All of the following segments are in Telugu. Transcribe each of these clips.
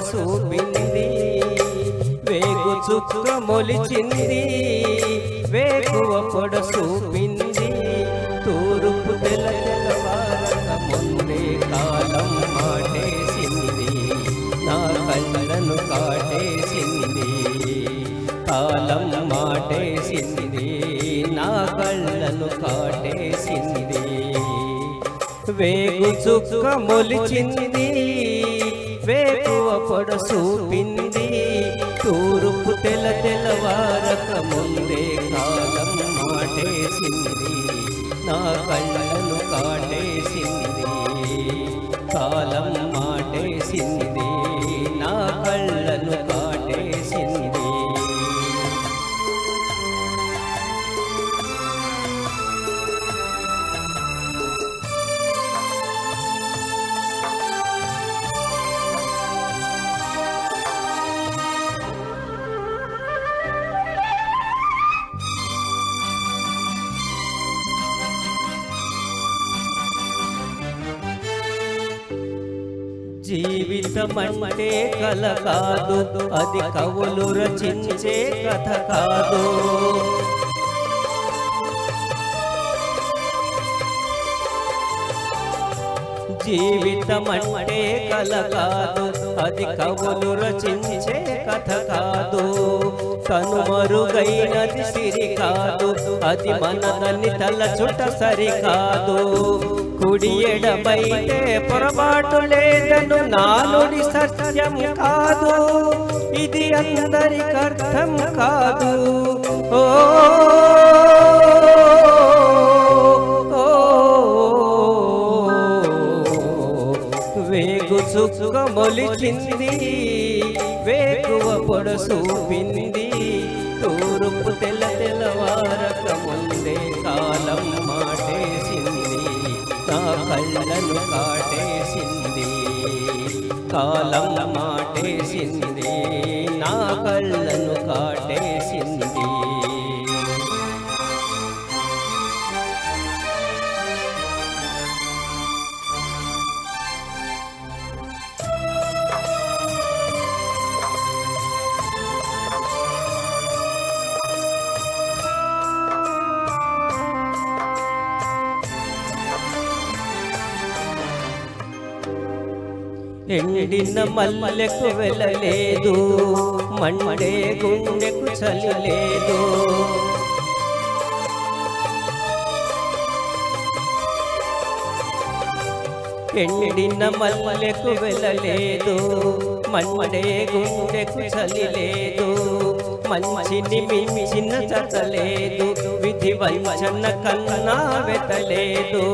చూపింది, వేగు చుక్క మొలిచింది, వేకువ పొడ చూపింది. తూర్పు తెల్లవారక ముందే కాలం మాటేసింది, నా కళ్ళను కాటేసింది. కాలం మాటేసింది, నా కళ్ళను కాటేసింది. వేగు చుక్క మొలిచింది, వేకువ పొడ చూపింది. తూర్పు తెల్లవారక ముందే కాలం మాటేసింది, నా కళ్ళను కాటేసింది. కాలం మాటేసింది, నా కళ్ళను కాటేసింది. జీవితమంటే కల కాదు, అది కవులు రచించే కథ కాదు. జీవితమంటే కల కాదు, అది కవులు రచించే కథ కాదు. కనుమరుగైనది సిరి కాదు, అది మనదని తలచుట సరికాదు. కుడి ఎడమైతే పొరపాటు లేదను నానుడి సత్యం కాదు, ఇది అందరికి అర్థం కాదు. ఓ వేగు చుక్క మొలిచింది, వేకువ పొడ చూపింది. తూర్పు తెల్లవారక ముందే కాలం మాటేసింది, నా కళ్ళను కాటేసింది. కాలం మాటేసింది, నా కళ్ళను కాటేసింది. ఎండిన మల్లెకు వెళ్ళలేదు, మండే గుండెకు చలి లేదు. ఎండిన మల్లెకు వెళ్ళలేదు, మండే గుండెకు చలి లేదు. మంచిని మించిన చదలేదు, విధి వంచన కన్నా వెతలేదు.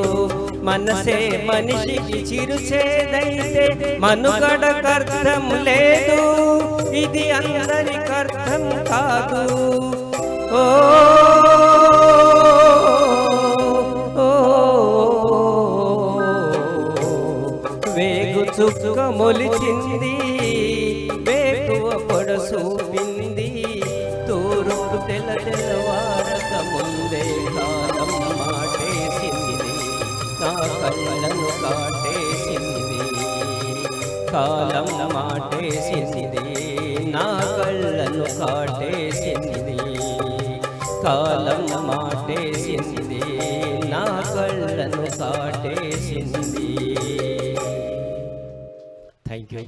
మనసే మనిషికి చిరుచేదైతే మనుగడకర్థం లేదు, ఇది అందరికి అర్థం కాదు. ఓ వేగు చుక్క మొలిచింది, వేకువ పొడ చూపింది. తూర్పు తెల్లవారక ముందే కాలం మాటేసింది, నా కళ్ళను కాటేసింది. కాలం మాటేసింది, నా కళ్ళను కాటేసింది. కాలం మాటేసింది, నా కళ్ళను కాటేసింది. Thank you.